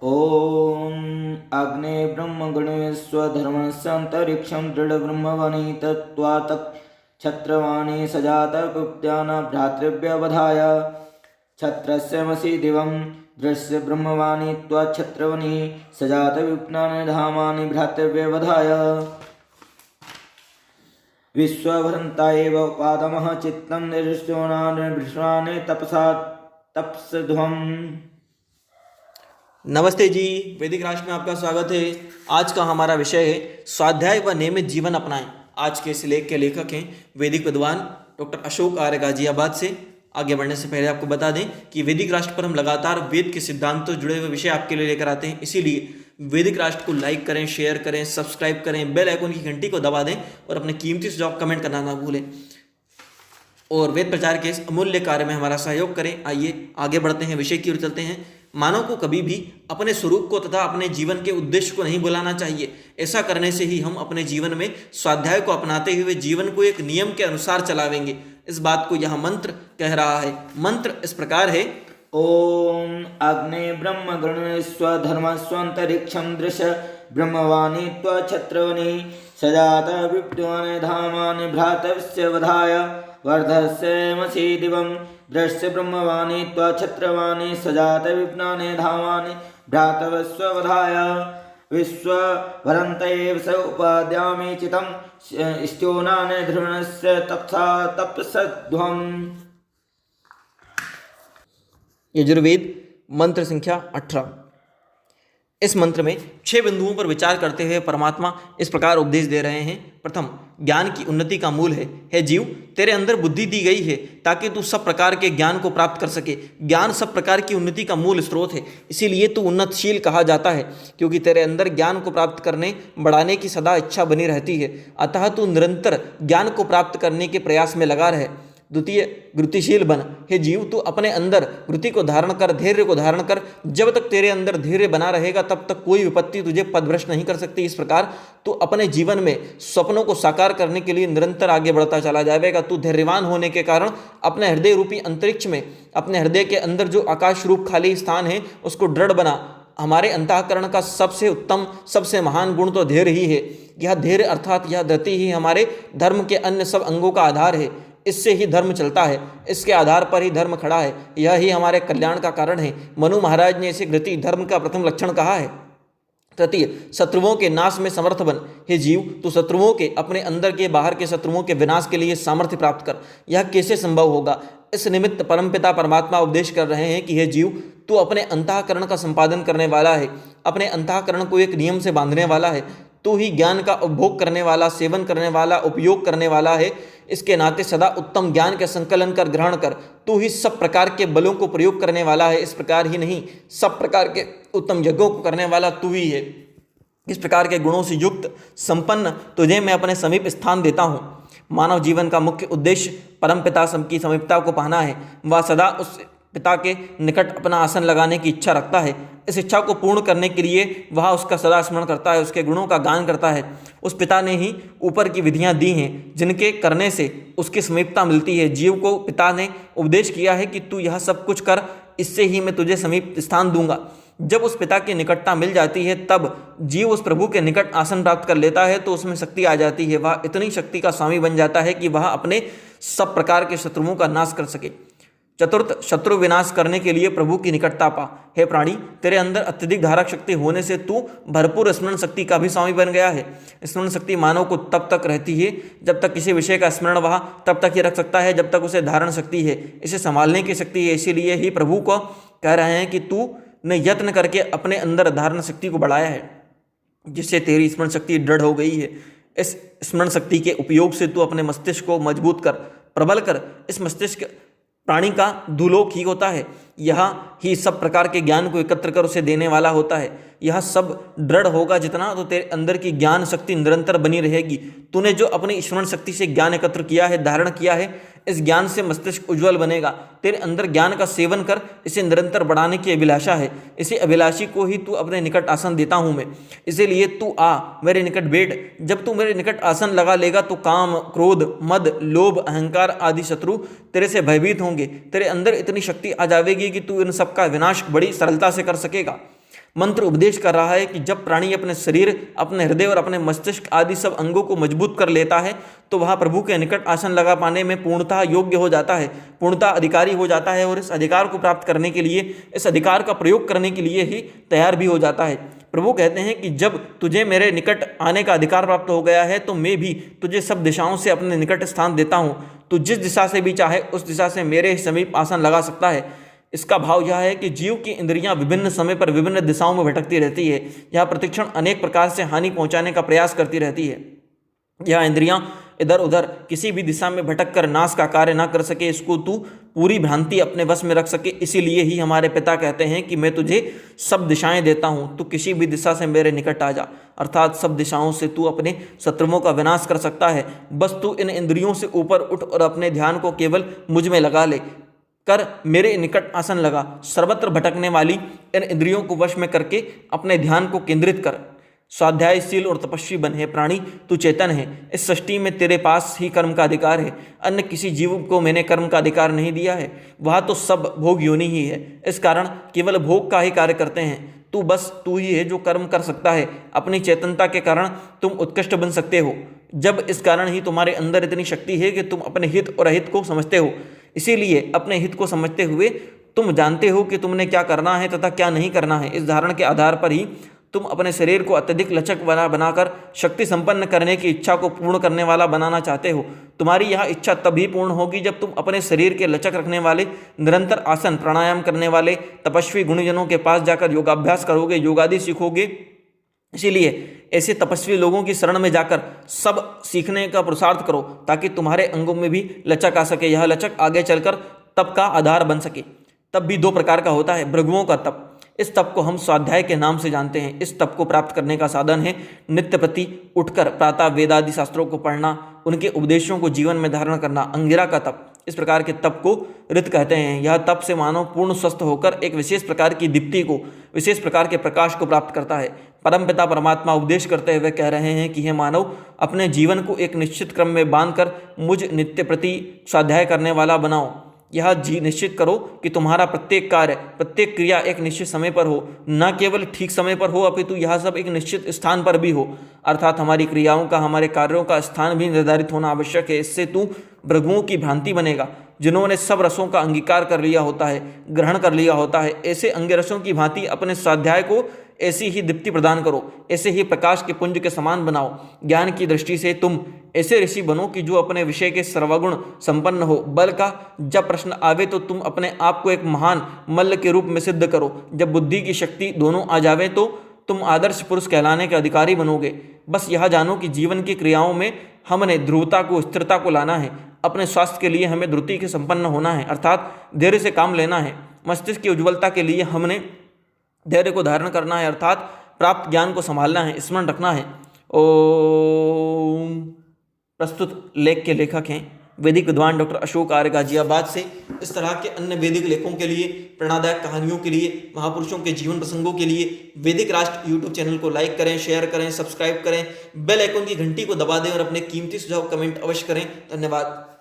ॐ अग्ने ब्रह्मगणेश्वधर्मस्यान्तरिक्षं दृढब्रह्मवनि तत्त्वातक् छत्रवाणि सजातपुप्त्यान भ्रातृव्यवधाय छत्रस्यमसि दिवं दृश्य ब्रह्मवाणी त्वाच्छत्रवनि सजातविप्नानि धामानि भ्रातृव्यवधाय विश्वभरन्ता एव पादमः चित्तं निर्विश्वानि तपसा तपस्ध्वम्। नमस्ते जी, वैदिक राष्ट्र में आपका स्वागत है। आज का हमारा विषय है स्वाध्याय व नियमित जीवन अपनाएं। आज के इस लेख के लेखक हैं वैदिक विद्वान डॉक्टर अशोक आर्य गाजियाबाद से। आगे बढ़ने से पहले आपको बता दें कि वैदिक राष्ट्र पर हम लगातार वेद के सिद्धांतों से जुड़े हुए विषय आपके लिए लेकर आते हैं। इसीलिए वैदिक राष्ट्र को लाइक करें, शेयर करें, सब्सक्राइब करें, बेल आइकन की घंटी को दबा दें और अपने कीमती सुझाव कमेंट करना ना भूलें और वेद प्रचार के इस अमूल्य कार्य में हमारा सहयोग करें। आइए आगे बढ़ते हैं, विषय की ओर चलते हैं। मानव को कभी भी अपने स्वरूप को तथा अपने जीवन के उद्देश्य को नहीं भुलाना चाहिए। ऐसा करने से ही हम अपने जीवन में स्वाध्याय को अपनाते हुए जीवन को एक नियम के अनुसार चलावेंगे। इस बात को यह मंत्र कह रहा है। मंत्र इस प्रकार है। ॐ अग्ने ब्रह्मगणेश्वधर्मस्वान्तरिक्षं दृश्य ब्रह्मवाणी त्वच्छत्रवनि सजात विप्त्वानि धामानि भ्रातस्य वधाय वर्धस्यमसि दिवं दृश्य ब्रह्मवाणी त्वच्छत्रवानि सजात विप्नानि धामानि भ्रातवस्य वधाय विश्वभरन्त एव स उपाद्यामि चितं स्त्योनानि ध्रुवणस्य तपसा तपस्ध्वम्। यजुर्वेद मंत्र संख्या 18। इस मंत्र में 6 बिंदुओं पर विचार करते हुए परमात्मा इस प्रकार उपदेश दे रहे हैं। प्रथम, ज्ञान की उन्नति का मूल है। हे जीव, तेरे अंदर बुद्धि दी गई है ताकि तू सब प्रकार के ज्ञान को प्राप्त कर सके। ज्ञान सब प्रकार की उन्नति का मूल स्रोत है। इसीलिए तू उन्नतशील कहा जाता है, क्योंकि तेरे अंदर ज्ञान को प्राप्त करने बढ़ाने की सदा इच्छा बनी रहती है। अतः तू निरंतर ज्ञान को प्राप्त करने के प्रयास में लगा रहे। द्वितीय, वृत्तिशील बन। हे जीव, तू अपने अंदर वृत्ति को धारण कर, धैर्य को धारण कर। जब तक तेरे अंदर धैर्य बना रहेगा तब तक कोई विपत्ति तुझे पथभ्रष्ट नहीं कर सकती। इस प्रकार तू अपने जीवन में स्वप्नों को साकार करने के लिए निरंतर आगे बढ़ता चला जाएगा। तू धैर्यवान होने के कारण अपने हृदय रूपी अंतरिक्ष में, अपने हृदय के अंदर जो आकाश रूप खाली स्थान है उसको दृढ़ बना। हमारे अंतःकरण का सबसे उत्तम, सबसे महान गुण तो धैर्य ही है। यह धैर्य अर्थात यह धृति ही हमारे धर्म के अन्य सब अंगों का आधार है। इससे ही धर्म चलता है, इसके आधार पर ही धर्म खड़ा है। यह ही हमारे कल्याण का कारण है। मनु महाराज ने इसे धृति धर्म का प्रथम लक्षण कहा है। तृतीय, शत्रुओं के नाश में समर्थ बन। हे जीव, तू शत्रुओं के, अपने अंदर के बाहर के शत्रुओं के विनाश के लिए सामर्थ्य प्राप्त कर। यह कैसे संभव होगा? इस निमित्त परमपिता परमात्मा उपदेश कर रहे हैं कि हे जीव, तू अपने अंतःकरण का संपादन करने वाला है, अपने अंतःकरण को एक नियम से बांधने वाला है। तू ही ज्ञान का उपभोग करने वाला, सेवन करने वाला, उपयोग करने वाला है। इसके नाते सदा उत्तम ज्ञान का संकलन कर ग्रहण कर। तू ही सब प्रकार के बलों को प्रयोग करने वाला है। इस प्रकार ही नहीं, सब प्रकार के उत्तम यज्ञों को करने वाला तू ही है। इस प्रकार के गुणों से युक्त संपन्न तुझे मैं अपने समीप स्थान देता हूँ। मानव जीवन का मुख्य उद्देश्य परमपिता की समीपता को पाना है। वह सदा उस पिता के निकट अपना आसन लगाने की इच्छा रखता है। इस इच्छा को पूर्ण करने के लिए वह उसका सदा स्मरण करता है, उसके गुणों का गान करता है। उस पिता ने ही ऊपर की विधियां दी हैं जिनके करने से उसकी समीपता मिलती है। जीव को पिता ने उपदेश किया है कि तू यह सब कुछ कर, इससे ही मैं तुझे समीप स्थान दूंगा। जब उस पिता की निकटता मिल जाती है तब जीव उस प्रभु के निकट आसन प्राप्त कर लेता है तो उसमें शक्ति आ जाती है। वह इतनी शक्ति का स्वामी बन जाता है कि वह अपने सब प्रकार के शत्रुओं का नाश कर सके। चतुर्थ, शत्रु विनाश करने के लिए प्रभु की निकटता पा। हे प्राणी, तेरे अंदर अत्यधिक धारक शक्ति होने से तू भरपूर स्मरण शक्ति का भी स्वामी बन गया है। स्मरण शक्ति मानव को तब तक रहती है जब तक किसी विषय का स्मरण वह तब तक ही रख सकता है जब तक उसे धारण शक्ति है, इसे संभालने की शक्ति है। इसीलिए ही प्रभु को कह रहे हैं कि तू ने यत्न करके अपने अंदर धारण शक्ति को बढ़ाया है, जिससे तेरी स्मरण शक्ति दृढ़ हो गई है। इस स्मरण शक्ति के उपयोग से तू अपने मस्तिष्क को मजबूत कर, प्रबल कर। इस मस्तिष्क प्राणी का दुलोक ही होता है। यह ही सब प्रकार के ज्ञान को एकत्र कर उसे देने वाला होता है। यह सब दृढ़ होगा जितना तो तेरे अंदर की ज्ञान शक्ति निरंतर बनी रहेगी। तूने जो अपनी स्मरण शक्ति से ज्ञान एकत्र किया है, धारण किया है, इस ज्ञान से मस्तिष्क उज्ज्वल बनेगा। तेरे अंदर ज्ञान का सेवन कर, इसे निरंतर बढ़ाने की अभिलाषा है। इसी अभिलाषी को ही तू अपने निकट आसन देता हूँ मैं। इसीलिए तू आ मेरे निकट बैठ। जब तू मेरे निकट आसन लगा लेगा तो काम, क्रोध, मद, लोभ, अहंकार आदि शत्रु तेरे से भयभीत होंगे। तेरे अंदर इतनी शक्ति आ जाएगी कि तू इन सब का विनाश बड़ी सरलता से कर सकेगा। मंत्र उपदेश कर रहा है कि जब प्राणी अपने शरीर, अपने हृदय और अपने मस्तिष्क आदि सब अंगों को मजबूत कर लेता है तो वह प्रभु के निकट आसन लगा पाने में पूर्णतः योग्य हो जाता है, पूर्णतः अधिकारी हो जाता है और इस अधिकार को प्राप्त करने के लिए, इस अधिकार का प्रयोग करने के लिए ही तैयार भी हो जाता है। प्रभु कहते हैं कि जब तुझे मेरे निकट आने का अधिकार प्राप्त हो गया है तो मैं भी तुझे सब दिशाओं से अपने निकट स्थान देता हूँ। तू जिस दिशा से भी चाहे उस दिशा से मेरे समीप आसन लगा सकता है। इसका भाव यह है कि जीव की इंद्रियां विभिन्न समय पर विभिन्न दिशाओं में भटकती रहती है। यह प्रतिक्षण अनेक प्रकार से हानि पहुंचाने का प्रयास करती रहती है। यह इंद्रियां इधर उधर किसी भी दिशा में भटक कर नाश का कार्य ना कर सके, इसको तू पूरी भ्रांति अपने वश में रख सके। इसीलिए ही हमारे पिता कहते हैं कि मैं तुझे सब दिशाएं देता हूँ, तू किसी भी दिशा से मेरे निकट आ जा। अर्थात सब दिशाओं से तू अपने शत्रुओं का विनाश कर सकता है। बस तू इन इंद्रियों से ऊपर उठ और अपने ध्यान को केवल मुझ में लगा ले, कर मेरे निकट आसन लगा। सर्वत्र भटकने वाली इन इंद्रियों को वश में करके अपने ध्यान को केंद्रित कर। स्वाध्यायशील और तपस्वी बन। है प्राणी, तू चेतन है। इस सृष्टि में तेरे पास ही कर्म का अधिकार है। अन्य किसी जीव को मैंने कर्म का अधिकार नहीं दिया है। वह तो सब भोग योनि ही है, इस कारण केवल भोग का ही कार्य करते हैं। तू ही है जो कर्म कर सकता है। अपनी चेतनता के कारण तुम उत्कृष्ट बन सकते हो। जब इस कारण ही तुम्हारे अंदर इतनी शक्ति है कि तुम अपने हित और अहित को समझते हो। इसीलिए अपने हित को समझते हुए तुम जानते हो कि तुमने क्या करना है तथा क्या नहीं करना है। इस धारण के आधार पर ही तुम अपने शरीर को अत्यधिक लचक बनाकर शक्ति संपन्न करने की इच्छा को पूर्ण करने वाला बनाना चाहते हो। तुम्हारी यह इच्छा तभी पूर्ण होगी जब तुम अपने शरीर के लचक रखने वाले, निरंतर आसन प्राणायाम करने वाले तपस्वी गुणीजनों के पास जाकर योगाभ्यास करोगे, योगादि सीखोगे। इसीलिए ऐसे तपस्वी लोगों की शरण में जाकर सब सीखने का पुरुषार्थ करो ताकि तुम्हारे अंगों में भी लचक आ सके। यह लचक आगे चलकर तप का आधार बन सके। तप भी दो प्रकार का होता है। भृगुओं का तप, इस तप को हम स्वाध्याय के नाम से जानते हैं। इस तप को प्राप्त करने का साधन है नित्य प्रति उठकर प्रातः वेदादि शास्त्रों को पढ़ना, उनके उपदेशों को जीवन में धारण करना। अंगिरा का तप, इस प्रकार के तप को ऋत कहते हैं। यह तप से मानव पूर्ण स्वस्थ होकर एक विशेष प्रकार की दीप्ति को, विशेष प्रकार के प्रकाश को प्राप्त करता है। परमपिता परमात्मा उपदेश करते हुए कह रहे हैं कि हे मानव, अपने जीवन को एक निश्चित क्रम में बांधकर मुझ नित्य प्रति स्वाध्याय करने वाला बनाओ। यह निश्चित करो कि तुम्हारा प्रत्येक कार्य, प्रत्येक क्रिया एक निश्चित समय पर हो, न केवल ठीक समय पर हो अपितु यह सब एक निश्चित स्थान पर भी हो। अर्थात हमारी क्रियाओं का, हमारे कार्यों का स्थान भी निर्धारित होना आवश्यक है। इससे तू भृगुओं की भ्रांति बनेगा जिन्होंने सब रसों का अंगीकार कर लिया होता है, ग्रहण कर लिया होता है। ऐसे अंगरसों की भांति अपने स्वाध्याय को ऐसी ही दीप्ति प्रदान करो, ऐसे ही प्रकाश के पुंज के समान बनाओ। ज्ञान की दृष्टि से तुम ऐसे ऋषि बनो कि जो अपने विषय के सर्वगुण संपन्न हो। बल का जब प्रश्न आवे तो तुम अपने आप को एक महान मल्ल के रूप में सिद्ध करो। जब बुद्धि की शक्ति दोनों आ जावे तो तुम आदर्श पुरुष कहलाने के अधिकारी बनोगे। बस यह जानो कि जीवन की क्रियाओं में हमने ध्रुवता को, स्थिरता को लाना है। अपने स्वास्थ्य के लिए हमें द्रुति के संपन्न होना है, अर्थात धैर्य से काम लेना है। मस्तिष्क की उज्ज्वलता के लिए हमने धैर्य को धारण करना है, अर्थात प्राप्त ज्ञान को संभालना है, स्मरण रखना है। ओम। प्रस्तुत लेख के लेखक हैं वैदिक विद्वान डॉक्टर अशोक आर्य गाजियाबाद से। इस तरह के अन्य वैदिक लेखों के लिए, प्रेरणादायक कहानियों के लिए, महापुरुषों के जीवन प्रसंगों के लिए वैदिक राष्ट्र यूट्यूब चैनल को लाइक करें, शेयर करें, सब्सक्राइब करें, बेल आइकन की घंटी को दबा दें और अपने कीमती सुझाव कमेंट अवश्य करें। धन्यवाद।